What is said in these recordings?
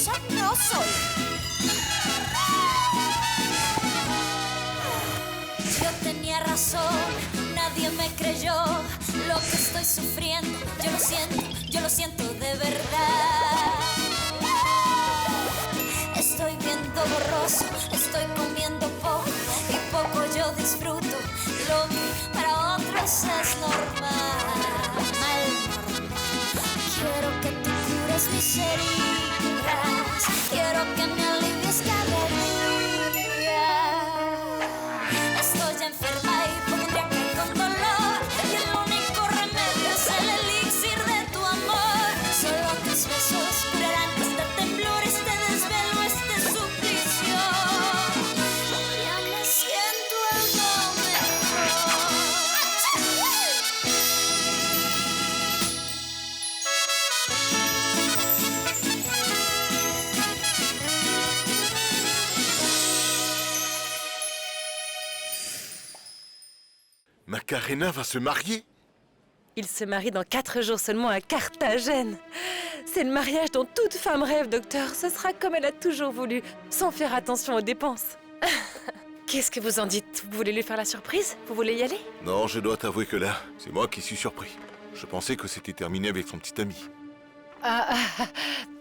preciosa no soy. Yo tenía razón, nadie me creyó lo que estoy sufriendo. Yo lo siento de verdad. Estoy viendo borroso, estoy comiendo poco y poco yo disfruto. Lo que para otros es normal. Quiero que tú cures mis heridas, quiero que me alivies cada día. Estoy enferma y pondría que con dolor, y el único remedio es el elixir de tu amor. Solo tus besos curarán este temblor, este desvelo, este suplicio. Ya me siento algo mejor. Macarena va se marier? Il se marie dans 4 jours seulement à Carthagène. C'est le mariage dont toute femme rêve, docteur. Ce sera comme elle a toujours voulu, sans faire attention aux dépenses. Qu'est-ce que vous en dites? Vous voulez lui faire la surprise? Vous voulez y aller? Non, je dois t'avouer que là, c'est moi qui suis surpris. Je pensais que c'était terminé avec son petit ami.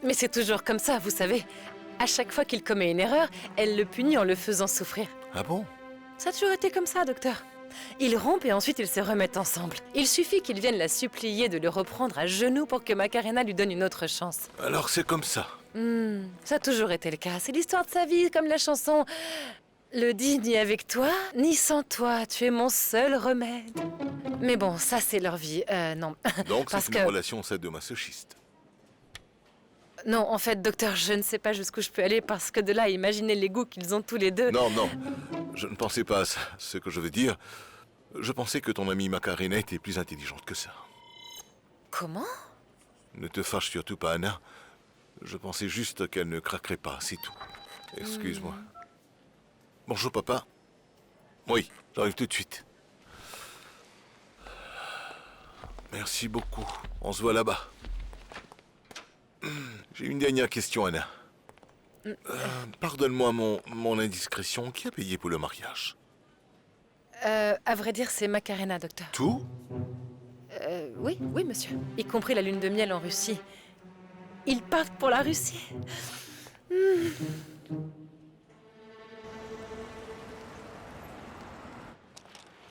Mais c'est toujours comme ça, vous savez. À chaque fois qu'il commet une erreur, elle le punit en le faisant souffrir. Ah bon? Ça a toujours été comme ça, docteur. Ils rompent et ensuite ils se remettent ensemble. Il suffit qu'ils viennent la supplier de le reprendre à genoux pour que Macarena lui donne une autre chance. Alors c'est comme ça. Ça a toujours été le cas. C'est l'histoire de sa vie, comme la chanson « Le dit ni avec toi, ni sans toi, tu es mon seul remède ». Mais bon, ça c'est leur vie. Non. Donc Parce c'est une que- relation sadomasochiste. Non, en fait, docteur, je ne sais pas jusqu'où je peux aller parce que de là à imaginer les goûts qu'ils ont tous les deux... Non, non, je ne pensais pas à ça. Ce que je veux dire, je pensais que ton amie Macarena était plus intelligente que ça. Comment? Ne te fâche surtout pas, Anna. Je pensais juste qu'elle ne craquerait pas, c'est tout. Excuse-moi. Bonjour, papa. Oui, j'arrive tout de suite. Merci beaucoup. On se voit là-bas. J'ai une dernière question, Anna. Pardonne-moi mon indiscrétion. Qui a payé pour le mariage? À vrai dire, c'est Macarena, docteur. Tout? Oui, monsieur. Y compris la lune de miel en Russie. Ils partent pour la Russie.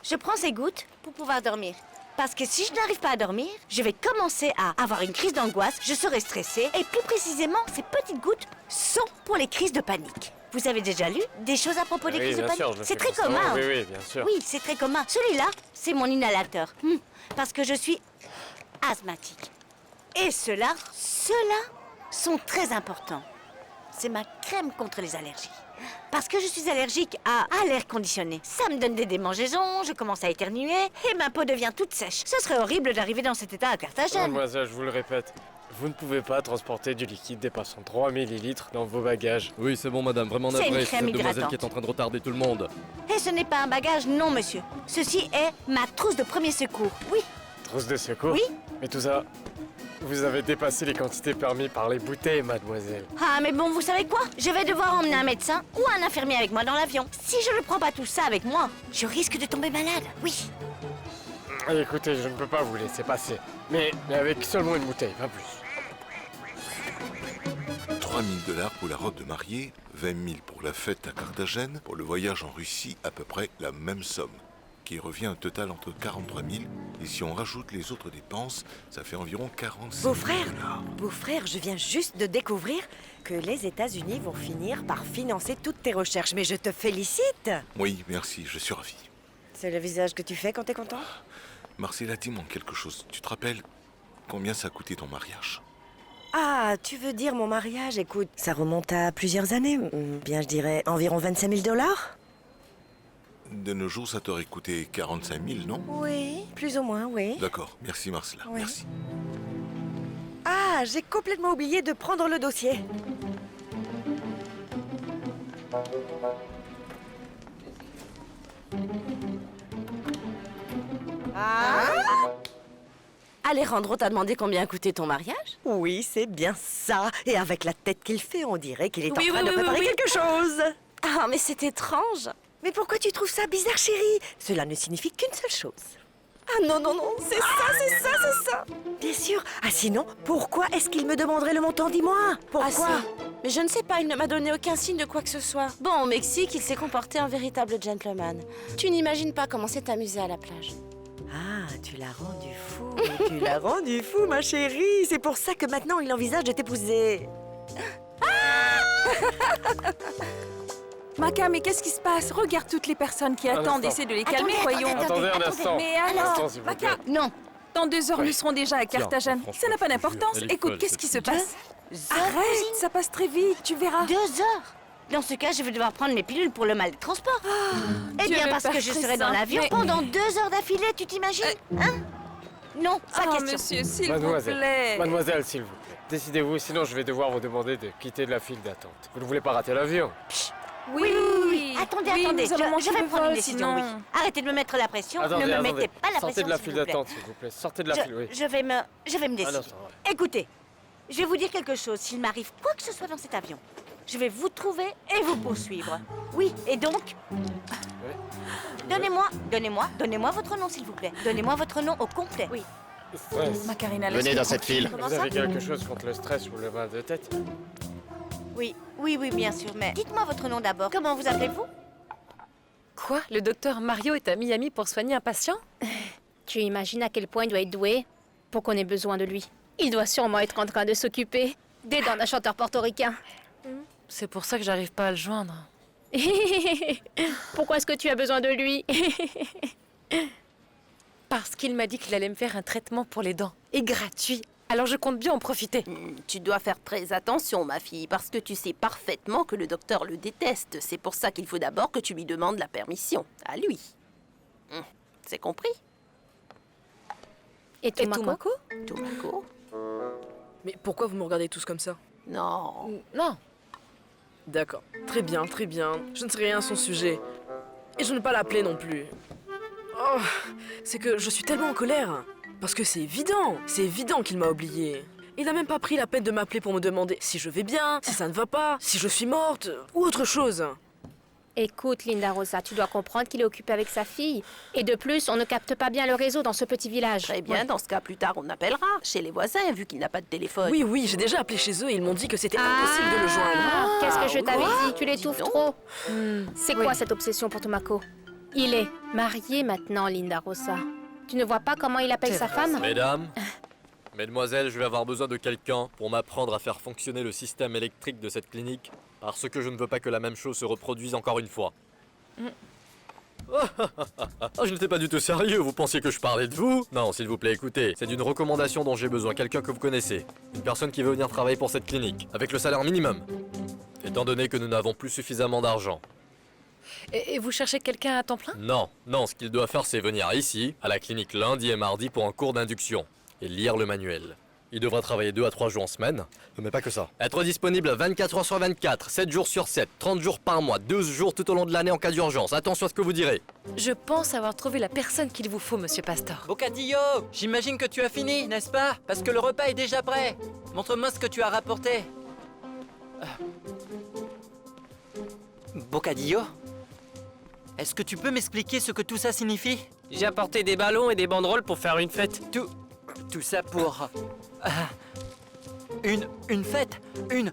Je prends ces gouttes pour pouvoir dormir. Parce que si je n'arrive pas à dormir, je vais commencer à avoir une crise d'angoisse, je serai stressée, et plus précisément, ces petites gouttes sont pour les crises de panique. Vous avez déjà lu des choses à propos des Oui, crises de bien panique? sûr, je le C'est fais très constamment. commun. Oui, bien sûr. Oui, c'est très commun. Celui-là, c'est mon inhalateur. Parce que je suis asthmatique. Et ceux-là sont très importants. C'est ma crème contre les allergies. Parce que je suis allergique à l'air conditionné. Ça me donne des démangeaisons, je commence à éternuer et ma peau devient toute sèche. Ce serait horrible d'arriver dans cet état à Carthagène. Mademoiselle, je vous le répète, vous ne pouvez pas transporter du liquide dépassant 3 millilitres dans vos bagages. Oui, c'est bon, madame, vraiment C'est une navré. crème Cette demoiselle hydratante. qui est en train de retarder tout le monde. Et ce n'est pas un bagage, non monsieur. Ceci est ma trousse de premier secours. Oui, Trousse de secours? Oui. Mais tout ça, vous avez dépassé les quantités permises par les bouteilles, mademoiselle. ah mais bon, vous savez quoi? Je vais devoir emmener un médecin ou un infirmier avec moi dans l'avion. Si je ne prends pas tout ça avec moi, je risque de tomber malade. Oui. Écoutez, je ne peux pas vous laisser passer. Mais avec seulement une bouteille, pas plus. 3 000 $ pour la robe de mariée, 20 000 pour la fête à Carthagène, pour le voyage en Russie, à peu près la même somme, qui revient un total entre 43 000, et si on rajoute les autres dépenses, ça fait environ 45 000 Beau-frère, $. beau-frère, je viens juste de découvrir que les États-Unis vont finir par financer toutes tes recherches. Mais je te félicite! Oui, merci, je suis ravi. C'est le visage que tu fais quand t'es content? Marcella, dis-moi quelque chose. Tu te rappelles combien ça a coûté ton mariage? Ah, tu veux dire mon mariage? Écoute, ça remonte à plusieurs années. Bien, je dirais environ 25 000 $. De nos jours, ça t'aurait coûté 45 000, non? Oui, plus ou moins, oui. D'accord, merci Marcella, Oui. merci. Ah, j'ai complètement oublié de prendre le dossier. Alejandro t'a demandé combien coûtait ton mariage? Oui, c'est bien ça. Et avec la tête qu'il fait, on dirait qu'il est Oui, en train oui, de oui, préparer oui, oui. quelque chose. Ah, mais c'est étrange. Mais pourquoi tu trouves ça bizarre, chérie? Cela ne signifie qu'une seule chose. Ah non, non, non, c'est ça, c'est ça, c'est ça. Bien sûr. Ah sinon, pourquoi est-ce qu'il me demanderait le montant? Dis-moi. Pourquoi? Ah, si. Mais je ne sais pas, il ne m'a donné aucun signe de quoi que ce soit. Bon, au Mexique, il s'est comporté en véritable gentleman. Tu n'imagines pas comment s'est amusé à la plage. Ah, tu l'as rendu fou. Tu l'as rendu fou, ma chérie. C'est pour ça que maintenant, il envisage de t'épouser. Maca, mais qu'est-ce qui se passe? Regarde toutes les personnes qui Un attendent, instant. essaie de les calmer, voyons. Attendez un instant. Mais Un alors, instant, s'il vous plaît. Maca, Non. dans 2 heures, Ouais. nous serons déjà à Carthagène. franchement, Ça n'a pas je te d'importance. jure, elle est Écoute, folle, qu'est-ce cette qui se fille. passe? 2 heures, Arrête, cousine. ça passe très vite, tu verras. 2 heures. Dans ce cas, je vais devoir prendre mes pilules pour le mal des transports. Eh tu es bien, le parce que père je très serai dans saint. l'avion Mais- pendant 2 heures d'affilée, tu t'imagines? Hein? Non, pas Oh, question. monsieur, s'il vous Mademoiselle, plaît. mademoiselle, s'il vous plaît. Décidez-vous, sinon je vais devoir vous demander de quitter la file d'attente. Vous ne voulez pas rater l'avion? Oui, Attendez, oui, attendez, nous allons je manquer vais le prendre une vol, décision, oui. sinon. Arrêtez de me mettre la pression, Attendez, ne me attendez. mettez pas la Sortez pression, de la s'il file vous plaît. d'attente, s'il vous plaît. Sortez de la file, oui. Je vais me décider. instant, Écoutez, je vais vous dire quelque chose. S'il m'arrive quoi que ce soit dans cet avion, je vais vous trouver et vous poursuivre. Oui, et donc, donnez-moi votre nom, s'il vous plaît. Donnez-moi votre nom au complet. Oui. Stress. Macarena, Venez dans cette file. Comment Vous ça? avez quelque chose contre le stress ou le mal de tête? Oui, bien sûr, mais dites-moi votre nom d'abord. Comment vous appelez-vous? Quoi? Le docteur Mario est à Miami pour soigner un patient? Tu imagines à quel point il doit être doué pour qu'on ait besoin de lui. Il doit sûrement être en train de s'occuper des dents d'un chanteur portoricain. C'est pour ça que j'arrive pas à le joindre. Pourquoi est-ce que tu as besoin de lui? Parce qu'il m'a dit qu'il allait me faire un traitement pour les dents. Et gratuit. Alors je compte bien en profiter. Tu dois faire très attention, ma fille, parce que tu sais parfaitement que le docteur le déteste. C'est pour ça qu'il faut d'abord que tu lui demandes la permission. À lui. C'est compris? Et Et Tomako? Tomako? Tomako? Mais pourquoi vous me regardez tous comme ça? Non. Non. D'accord. Très bien, très bien. Je ne sais rien à son sujet. Et je ne vais pas l'appeler non plus. Oh, c'est que je suis tellement en colère. Parce que c'est évident qu'il m'a oublié. Il n'a même pas pris la peine de m'appeler pour me demander si je vais bien, si ça ne va pas, si je suis morte, ou autre chose. Écoute, Linda Rosa, tu dois comprendre qu'il est occupé avec sa fille. Et de plus, on ne capte pas bien le réseau dans ce petit village. Très bien, dans ce cas, plus tard, on appellera chez les voisins, vu qu'il n'a pas de téléphone. Oui, j'ai déjà appelé chez eux et ils m'ont dit que c'était impossible de le joindre. Qu'est-ce que je t'avais quoi? dit? Tu l'étouffes Dis donc. trop. C'est quoi cette obsession pour Tomako? Il est marié maintenant, Linda Rosa. Tu ne vois pas comment il appelle sa femme? Mesdames, mesdemoiselles, je vais avoir besoin de quelqu'un pour m'apprendre à faire fonctionner le système électrique de cette clinique, parce que je ne veux pas que la même chose se reproduise encore une fois. Ah, je n'étais pas du tout sérieux, vous pensiez que je parlais de vous? Non, s'il vous plaît, écoutez, c'est d'une recommandation dont j'ai besoin, quelqu'un que vous connaissez. Une personne qui veut venir travailler pour cette clinique, avec le salaire minimum. Étant donné que nous n'avons plus suffisamment d'argent. Et vous cherchez quelqu'un à temps plein? Non, ce qu'il doit faire, c'est venir ici, à la clinique lundi et mardi pour un cours d'induction, et lire le manuel. Il devra travailler 2 à 3 jours en semaine, mais pas que ça. Être disponible 24 heures sur 24, 7 jours sur 7, 30 jours par mois, 12 jours tout au long de l'année en cas d'urgence. Attention à ce que vous direz. Je pense avoir trouvé la personne qu'il vous faut, monsieur Pastor. Bocadillo, j'imagine que tu as fini, n'est-ce pas? Parce que le repas est déjà prêt. Montre-moi ce que tu as rapporté. Bocadillo? Est-ce que tu peux m'expliquer ce que tout ça signifie? J'ai apporté des ballons et des banderoles pour faire une fête. Tout ça pour... Une fête? Une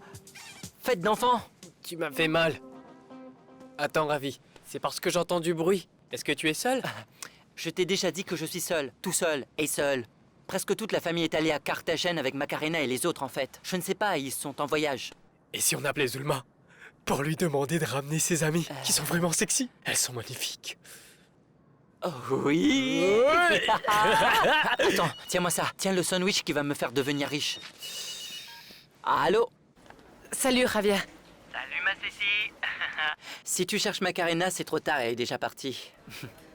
fête d'enfants? Tu m'as fait mal. Attends, Ravi, c'est parce que j'entends du bruit. Est-ce que tu es seul? Je t'ai déjà dit que je suis seul, tout seul et seul. Presque toute la famille est allée à Carthagène avec Macarena et les autres en fait. Je ne sais pas, ils sont en voyage. Et si on appelait Zulma? Pour lui demander de ramener ses amies, qui sont vraiment sexy. Elles sont magnifiques. Oh oui. Ouais. Attends, tiens-moi ça. Tiens le sandwich qui va me faire devenir riche. Allô? Salut, Javier. Salut ma Cécile. Si tu cherches Macarena, c'est trop tard, elle est déjà partie.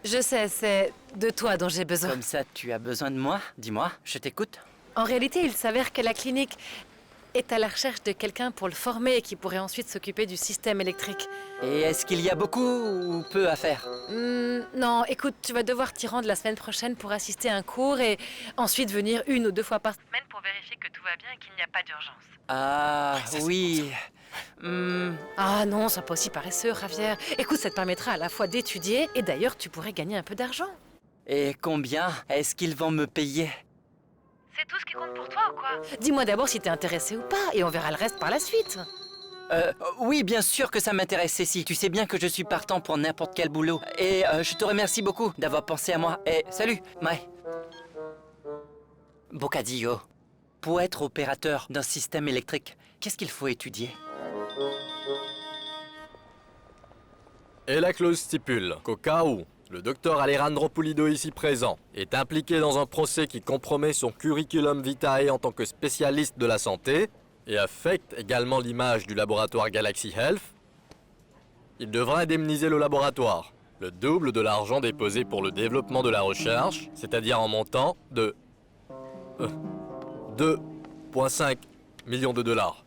Je sais, c'est de toi dont j'ai besoin. Comme ça, tu as besoin de moi? Dis-moi, je t'écoute. En réalité, il s'avère que la clinique est à la recherche de quelqu'un pour le former et qui pourrait ensuite s'occuper du système électrique. Et est-ce qu'il y a beaucoup ou peu à faire? Non, écoute, tu vas devoir t'y rendre la semaine prochaine pour assister à un cours et ensuite venir 1 ou 2 fois par semaine pour vérifier que tout va bien et qu'il n'y a pas d'urgence. Ah, oui. Ah non, sois pas aussi paresseux, Javier. Écoute, ça te permettra à la fois d'étudier et d'ailleurs, tu pourrais gagner un peu d'argent. Et combien est-ce qu'ils vont me payer? C'est tout ce qui compte pour toi ou quoi? Dis-moi d'abord si t'es intéressé ou pas et on verra le reste par la suite. Oui, bien sûr que ça m'intéresse, Cécile. Tu sais bien que je suis partant pour n'importe quel boulot. Et je te remercie beaucoup d'avoir pensé à moi. Et salut, Mai. Bocadillo. Pour être opérateur d'un système électrique, qu'est-ce qu'il faut étudier? Et la clause stipule qu'au cas où le docteur Alejandro Pulido ici présent est impliqué dans un procès qui compromet son curriculum vitae en tant que spécialiste de la santé et affecte également l'image du laboratoire Galaxy Health, il devra indemniser le laboratoire, le double de l'argent déposé pour le développement de la recherche, c'est-à-dire en montant de 2,5 millions de dollars.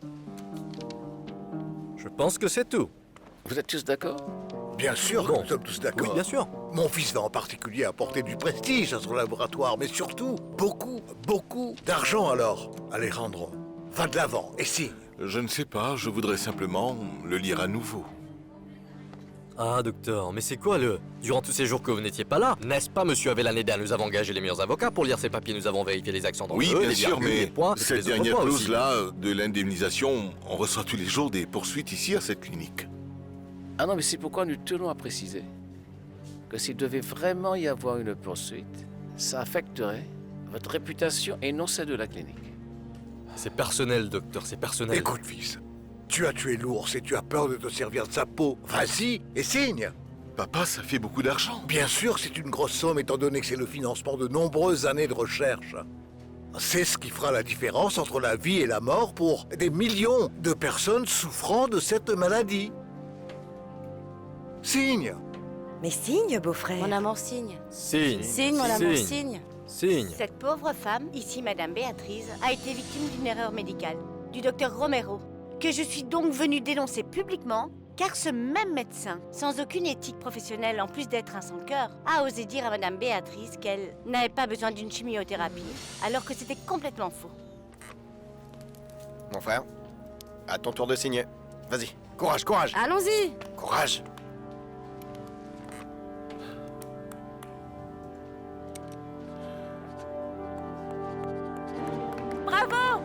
Je pense que c'est tout. Vous êtes tous d'accord? Bien sûr que nous sommes tous d'accord. Oui, bien sûr. Mon fils va en particulier apporter du prestige à son laboratoire, mais surtout, beaucoup d'argent alors. Alejandro, va de l'avant et signe. Je ne sais pas, je voudrais simplement le lire à nouveau. Ah, docteur, mais c'est quoi le... Durant tous ces jours que vous n'étiez pas là, n'est-ce pas, monsieur Avellaneda, nous avons engagé les meilleurs avocats pour lire ces papiers, nous avons vérifié les accents dans Oui, le bien les sûr, virgules, mais les points, cette les autres dernière points clause-là de l'indemnisation, on reçoit tous les jours des poursuites ici à cette clinique. Ah non, mais c'est pourquoi nous tenons à préciser que s'il devait vraiment y avoir une poursuite, ça affecterait votre réputation et non celle de la clinique. C'est personnel, docteur, c'est personnel. Écoute, fils, tu as tué l'ours et tu as peur de te servir de sa peau. Vas-y et signe. Papa, ça fait beaucoup d'argent. Bien sûr, c'est une grosse somme étant donné que c'est le financement de nombreuses années de recherche. C'est ce qui fera la différence entre la vie et la mort pour des millions de personnes souffrant de cette maladie. Signe. Mais signe, beau-frère. Mon amour, signe. Signe. Signe, mon amour, signe. Signe. Cette pauvre femme, ici Madame Béatrice, a été victime d'une erreur médicale, du docteur Romero, que je suis donc venue dénoncer publiquement, car ce même médecin, sans aucune éthique professionnelle en plus d'être un sans-cœur, a osé dire à Madame Béatrice qu'elle n'avait pas besoin d'une chimiothérapie, alors que c'était complètement faux. Mon frère, à ton tour de signer. Vas-y, courage, courage. Allons-y. Courage. Bravo.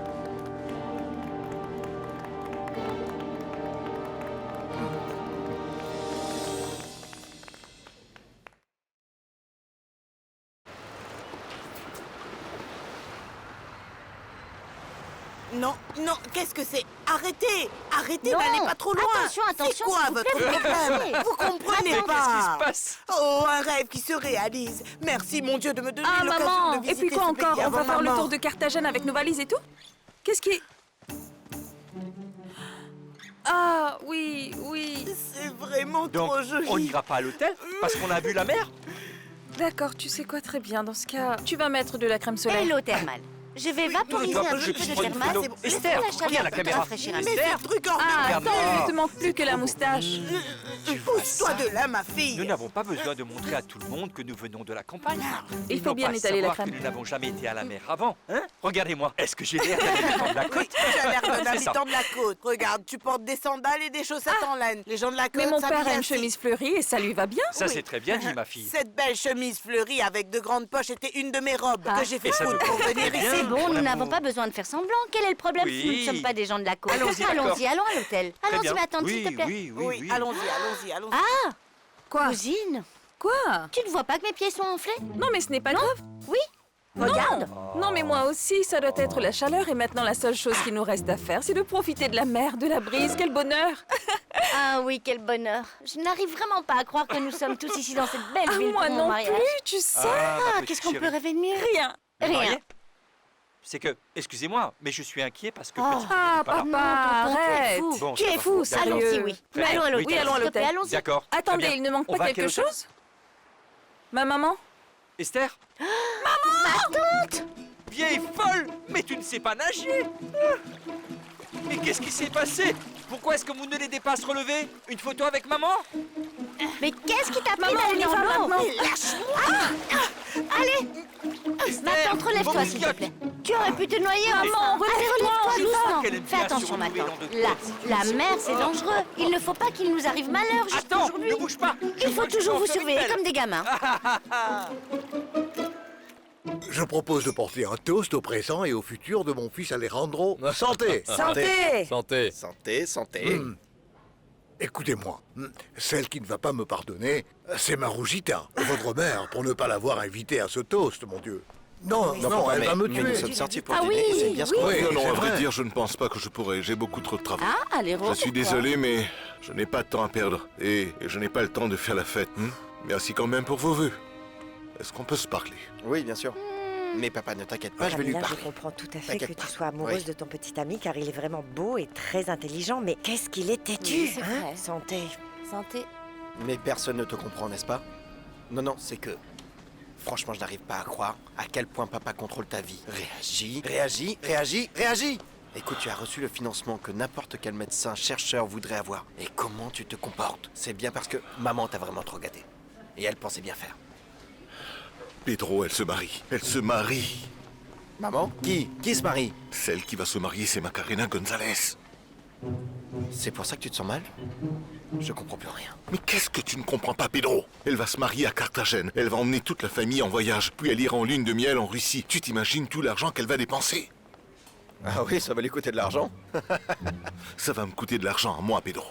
Non, non, qu'est-ce que c'est? Arrêtez! Arrêtez, Non. n'allez pas trop loin! Attention, C'est attention, quoi s'il vous votre plaît, vous problème? déplacez. Vous comprenez Attends, pas? qu'est-ce qui se passe? Oh, un rêve qui se réalise! Merci, mon Dieu, de me donner Ah, l'occasion maman. de Et visiter puis quoi ce encore? pays On va avant faire ma le tour mort. de Carthagène avec nos valises et tout? Qu'est-ce qui... Ah, oui, oui. C'est vraiment Donc, trop joli! on n'ira pas à l'hôtel parce qu'on a vu la mer? D'accord, tu sais quoi, très bien. Dans ce cas, tu vas mettre de la crème solaire. Et l'eau thermale. Je vais vaporiser toi, un je petit peu de prends une thermal photo. c'est pour Esther, laisser la regarde chaleur la pour te caméra. rafraîchir un Mais peu. ce truc en Ah, Regarde. attends, il ne te manque plus que la moustache. Pousse-toi de là, ma fille! Nous n'avons pas besoin de montrer à tout le monde que nous venons de la campagne. Il faut bien étaler la crème. Que nous n'avons jamais été à la mer avant, hein? Regardez-moi, est-ce que j'ai l'air d'un habitant de la côte? Tu as l'air d'un C'est ça. habitant de la côte. Regarde, tu portes des sandales et des chaussettes en laine. Les gens de la côte Mais mon s'habillent père a une ainsi. chemise fleurie et ça lui va bien. Ça, c'est très bien dit, ma fille. Cette belle chemise fleurie avec de grandes poches était une de mes robes que j'ai fait Et ça coudre nous pour fait venir très ici. bien. C'est bon, Mon nous n'avons amour. pas besoin de faire semblant. Quel est le problème si nous ne Oui. sommes pas des gens de la côte? Allons-y, d'accord. Allons-y, allons à l'hôtel. Très Allons-y, bien. ma tante, s'il te plaît. Oui, allons-y, allons-y. Ah, Quoi? cousine, Quoi? tu ne vois pas que mes pieds sont enflés? Non, mais ce n'est pas grave. Oui, regarde. Non, mais moi aussi, ça doit être la chaleur. Et maintenant, la seule chose qui nous reste à faire, c'est de profiter de la mer, de la brise. Quel bonheur! Ah oui, quel bonheur. Je n'arrive vraiment pas à croire que nous sommes tous ici dans cette belle Ah, ville moi pour mon non mariage. plus, tu sais. Ah, qu'est-ce qu'on peut rêver de mieux? Rien. Rien. C'est que, excusez-moi, mais je suis inquiet parce que Oh. petit Ah, n'est pas là. papa, Non, tonton, arrête. Bon, Tu ça es va. fou, D'accord. sérieux. Allons-y, oui. Très bien. Allons à l'hôtel, Oui, allons à s'il te plaît, l'hôtel. allons-y. D'accord. très Attendez, bien. il ne manque On pas va à quelque quel hôtel? chose? Ma maman? Esther? Ma tante! Vieille folle! Mais tu ne sais pas nager! Mais qu'est-ce qui s'est passé? Pourquoi est-ce que vous ne l'aidez pas à se relever? Une photo avec maman? Mais qu'est-ce qui t'a pris Maman, on y va Daniel? maintenant. Allez Maintenant, relève-toi, s'il te plaît. Tu aurais pu te noyer, Maman, enfin. relève-toi, Allez, relève-toi, qu'elle aime doucement. Fais bien attention se renouveler maintenant. dans de Là, telles la mer, c'est dangereux. Il ne faut pas qu'il nous arrive malheur juste Attends, aujourd'hui. ne bouge pas. Il faut toujours vous surveiller comme des gamins. Je propose de porter un toast au présent et au futur de mon fils Alejandro. Santé! Santé! Santé. Santé, santé. Écoutez-moi, celle qui ne va pas me pardonner, c'est Marujita, votre mère, pour ne pas l'avoir invitée à ce toast, mon Dieu. Non, non, elle va me mais nous tuer. sommes sortis pour Ah dîner, oui, c'est bien ce oui. qu'on Oui, Non, non, c'est à vrai vrai. dire, je ne pense pas que je pourrai. J'ai beaucoup trop de travail. Ah, allez, Je suis désolé, mais je n'ai pas de temps à perdre. Et je n'ai pas le temps de faire la fête. Merci quand même pour vos vœux. Est-ce qu'on peut se parler? Oui, bien sûr. Mais papa, ne t'inquiète pas, je vais lui Camilla, parler. je comprends tout à fait T'inquiète que tu pas. sois amoureuse Oui. de ton petit ami car il est vraiment beau et très intelligent. Mais qu'est-ce qu'il est têtu, Oui, c'est hein? vrai. Santé. Santé. Mais personne ne te comprend, n'est-ce pas? Non, non, c'est que... Franchement, je n'arrive pas à croire à quel point papa contrôle ta vie. Réagis, réagis, réagis, réagis! Écoute, tu as reçu le financement que n'importe quel médecin, chercheur voudrait avoir. Et comment tu te comportes? C'est bien parce que maman t'a vraiment trop gâté. Et elle pensait bien faire. Pedro, elle se marie. Elle se marie. Maman? Qui se marie? Celle qui va se marier, c'est Macarena González. C'est pour ça que tu te sens mal? Je comprends plus rien. Mais qu'est-ce que tu ne comprends pas, Pedro? Elle va se marier à Carthagène. Elle va emmener toute la famille en voyage. Puis elle ira en lune de miel en Russie. Tu t'imagines tout l'argent qu'elle va dépenser? Ah oui, ça va lui coûter de l'argent. Ça va me coûter de l'argent à moi, Pedro.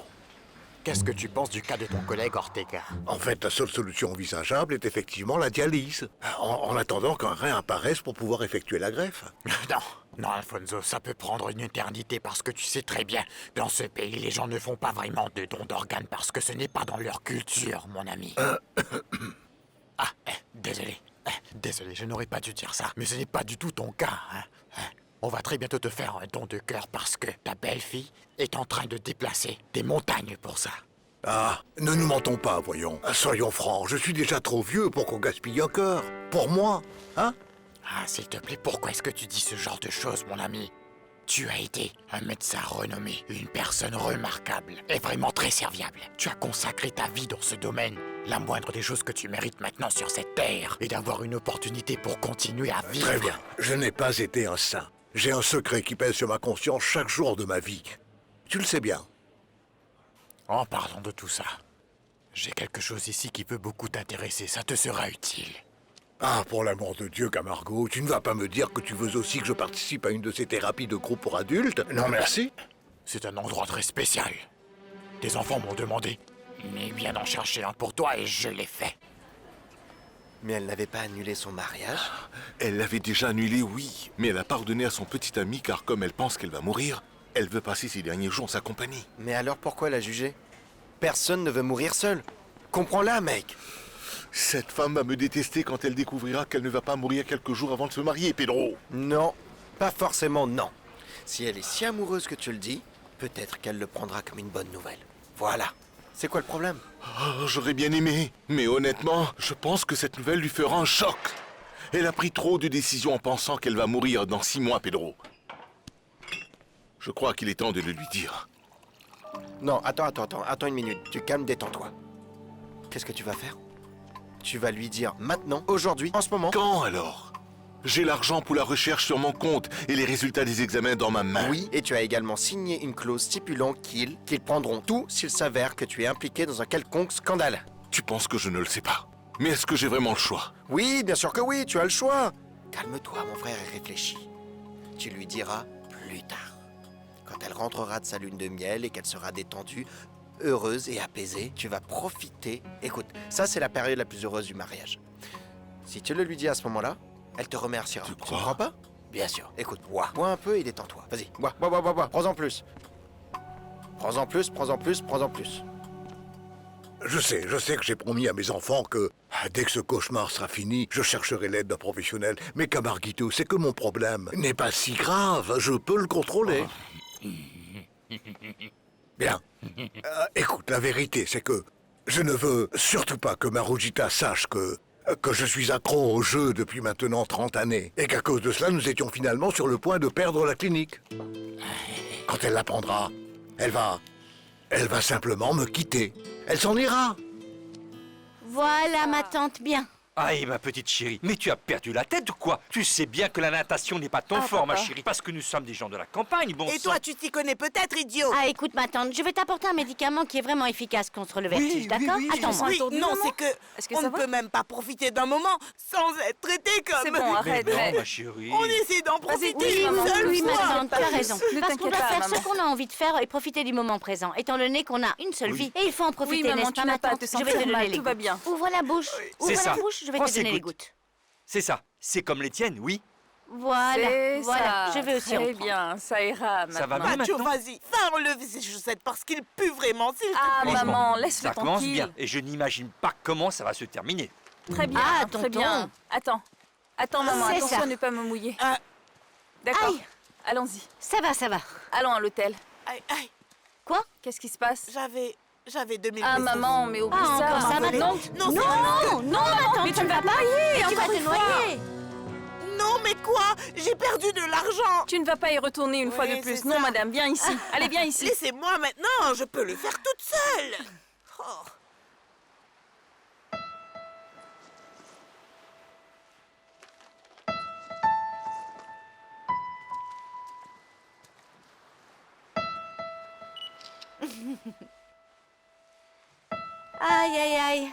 Qu'est-ce que tu penses du cas de ton collègue Ortega? En fait, la seule solution envisageable est effectivement la dialyse. En attendant qu'un rein apparaisse pour pouvoir effectuer la greffe. Non, non, Alfonso, ça peut prendre une éternité parce que tu sais très bien, dans ce pays, les gens ne font pas vraiment de dons d'organes parce que ce n'est pas dans leur culture, mon ami. Désolé. Désolé, je n'aurais pas dû dire ça, mais ce n'est pas du tout ton cas. On va très bientôt te faire un don de cœur parce que ta belle-fille est en train de déplacer des montagnes pour ça. Ah, ne nous mentons pas, voyons. Soyons francs, je suis déjà trop vieux pour qu'on gaspille un cœur. Pour moi, hein? Ah, s'il te plaît, pourquoi est-ce que tu dis ce genre de choses, mon ami? Tu as été un médecin renommé, une personne remarquable et vraiment très serviable. Tu as consacré ta vie dans ce domaine. La moindre des choses que tu mérites maintenant sur cette terre est d'avoir une opportunité pour continuer à vivre. Très bien. Je n'ai pas été un saint. J'ai un secret qui pèse sur ma conscience chaque jour de ma vie. Tu le sais bien. En parlant de tout ça, j'ai quelque chose ici qui peut beaucoup t'intéresser. Ça te sera utile. Ah, pour l'amour de Dieu, Camargo, tu ne vas pas me dire que tu veux aussi que je participe à une de ces thérapies de groupe pour adultes? Non, merci. C'est un endroit très spécial. Tes enfants m'ont demandé. Mais viens d'en chercher un pour toi et je l'ai fait. Mais elle n'avait pas annulé son mariage? Elle l'avait déjà annulé, oui. Mais elle a pardonné à son petit ami car comme elle pense qu'elle va mourir, elle veut passer ses derniers jours en sa compagnie. Mais alors pourquoi la juger? Personne ne veut mourir seul. Comprends-la, mec. Cette femme va me détester quand elle découvrira qu'elle ne va pas mourir quelques jours avant de se marier, Pedro. Non, pas forcément non. Si elle est si amoureuse que tu le dis, peut-être qu'elle le prendra comme une bonne nouvelle. Voilà. C'est quoi le problème? Oh, j'aurais bien aimé. Mais honnêtement, je pense que cette nouvelle lui fera un choc. Elle a pris trop de décisions en pensant qu'elle va mourir dans 6 mois, Pedro. Je crois qu'il est temps de le lui dire. Non, attends une minute. Tu calmes, détends-toi. Qu'est-ce que tu vas faire? Tu vas lui dire maintenant, aujourd'hui, en ce moment? Quand alors? J'ai l'argent pour la recherche sur mon compte et les résultats des examens dans ma main. Oui, et tu as également signé une clause stipulant qu'ils prendront tout s'il s'avère que tu es impliqué dans un quelconque scandale. Tu penses que je ne le sais pas? Mais est-ce que j'ai vraiment le choix? Oui, bien sûr que oui, tu as le choix. Calme-toi, mon frère, et réfléchis. Tu lui diras plus tard. Quand elle rentrera de sa lune de miel et qu'elle sera détendue, heureuse et apaisée, tu vas profiter. Écoute, ça c'est la période la plus heureuse du mariage. Si tu le lui dis à ce moment-là, elle te remerciera. Tu crois pas? Bien sûr. Écoute, bois un peu et détends-toi. Vas-y, bois. Prends-en plus. Prends-en plus. Je sais que j'ai promis à mes enfants que, dès que ce cauchemar sera fini, je chercherai l'aide d'un professionnel. Mais Camarguito, c'est que mon problème n'est pas si grave, je peux le contrôler. Bien. Écoute, la vérité, c'est que je ne veux surtout pas que Marujita sache que je suis accro au jeu depuis maintenant 30 années. Et qu'à cause de cela, nous étions finalement sur le point de perdre la clinique. Quand elle l'apprendra, elle va simplement me quitter. Elle s'en ira. Voilà ma tante, bien. Aïe, ma petite chérie, mais tu as perdu la tête ou quoi? Tu sais bien que la natation n'est pas ton fort, ma chérie, parce que nous sommes des gens de la campagne, bon Et sang. toi, tu t'y connais peut-être, idiot. Ah, écoute ma tante, je vais t'apporter un médicament qui est vraiment efficace contre le vertige, d'accord? Attends-moi. Oui, non, c'est que on ne peut même pas profiter d'un moment sans être traité comme... C'est bon, arrête. Mais non, ma chérie. On essaie d'en profiter Oui, une seule oui, ma fois. tante, tu as raison. Ne Parce qu'on t'inquiète doit pas, faire maman. ce qu'on a envie de faire et profiter du moment présent, étant donné qu'on a une seule vie. Et il faut en Oui, profiter, maman, n'est-ce tu pas, n'as ma pas à tante? te Je vais te sentir donner mal, les tout va gouttes. bien. Ouvre la bouche. Ouvre ça. la bouche, je vais Prends te ces donner les gouttes. gouttes. C'est ça, c'est comme les tiennes, oui. Voilà, C'est voilà. ça. Je vais aussi en Très prendre. bien, ça ira maintenant. Ça va bien Mathieu, maintenant? vas-y, fais enlever ses chaussettes parce qu'il pue vraiment, s'il te Ah, plaît. Franchement, maman, laisse-le ça commence tranquille. bien, et je n'imagine pas comment ça va se terminer. Très bien, Ah, très tonton. bien. Attends, maman, C'est attention ça. à ne pas me mouiller. D'accord, Aïe. allons-y. Ça va, ça va. Allons à l'hôtel. Aïe, aïe, Quoi? Qu'est-ce qui se passe? j'avais 2000 Ah, pesos. maman, mais oublie Ah, ça. encore ça, Non, maintenant? Non, Non, ma tante, mais tu tu ne vas vas te pas. noyer, Tu vas encore te une fois. noyer. Non, mais quoi? J'ai perdu de l'argent. Tu ne vas pas y retourner une fois Oui, de plus. c'est Non, ça. madame, viens ici. Allez, viens ici. Laissez-moi maintenant, je peux le faire toute seule. Oh. Aïe, aïe, aïe.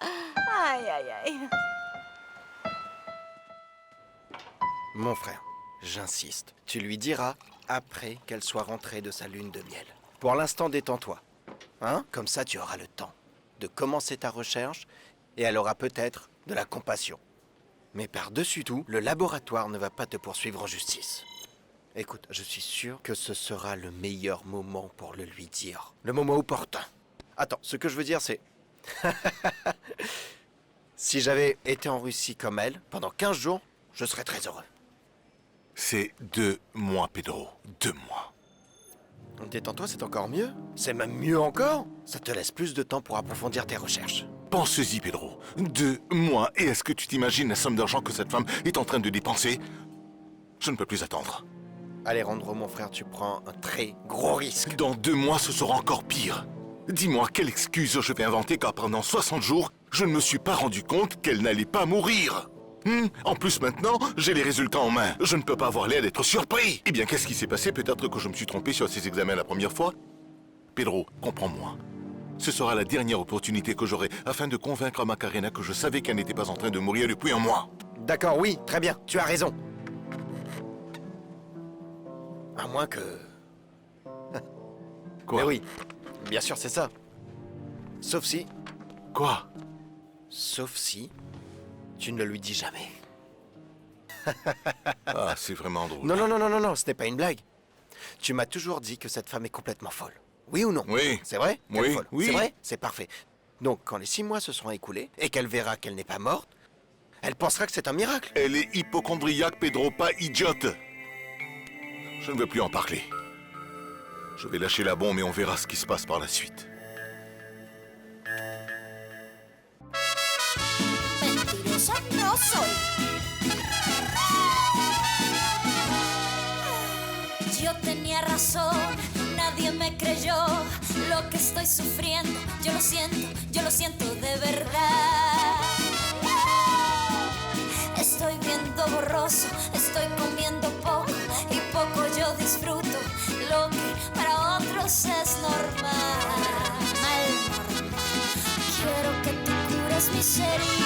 Aïe, aïe, aïe. Mon frère, j'insiste. Tu lui diras après qu'elle soit rentrée de sa lune de miel. Pour l'instant, détends-toi. Hein? Comme ça, tu auras le temps de commencer ta recherche et elle aura peut-être de la compassion. Mais par-dessus tout, le laboratoire ne va pas te poursuivre en justice. Écoute, je suis sûr que ce sera le meilleur moment pour le lui dire. Le moment opportun. Attends, ce que je veux dire, c'est... Si j'avais été en Russie comme elle, pendant 15 jours, je serais très heureux. C'est 2 mois, Pedro. 2 mois. Détends-toi, c'est encore mieux. C'est même mieux encore. Ça te laisse plus de temps pour approfondir tes recherches. Pense-y, Pedro. 2 mois. Et est-ce que tu t'imagines la somme d'argent que cette femme est en train de dépenser? Je ne peux plus attendre. Alejandro, mon frère, tu prends un très gros risque. Dans 2 mois, ce sera encore pire. Dis-moi, quelle excuse je vais inventer car pendant 60 jours, je ne me suis pas rendu compte qu'elle n'allait pas mourir. En plus, maintenant, j'ai les résultats en main. Je ne peux pas avoir l'air d'être surpris. Eh bien, qu'est-ce qui s'est passé? Peut-être que je me suis trompé sur ces examens la première fois. Pedro, comprends-moi. Ce sera la dernière opportunité que j'aurai afin de convaincre Macarena que je savais qu'elle n'était pas en train de mourir depuis un mois. D'accord, oui, très bien, tu as raison. À moins que... Quoi? Mais oui, bien sûr, c'est ça. Sauf si... Quoi? Sauf si... Tu ne le lui dis jamais. Ah, c'est vraiment drôle. Non, non, non, non, non, non, ce n'est pas une blague. Tu m'as toujours dit que cette femme est complètement folle. Oui ou non? Oui. C'est vrai? Elle est Oui, folle. oui. C'est vrai? C'est parfait. Donc, quand les 6 mois se seront écoulés et qu'elle verra qu'elle n'est pas morte, elle pensera que c'est un miracle. Elle est hypochondriaque, Pedro, pas idiote. Je ne veux plus en parler. Je vais lâcher la bombe et on verra ce qui se passe par la suite. Mentirosa no soy. Yo tenía razón, nadie me creyó lo que estoy sufriendo. Yo lo siento de verdad. Estoy viendo borroso, estoy comiendo poco y poco yo disfruto lo que para otros es normal. Quiero que tú cures mis heridas.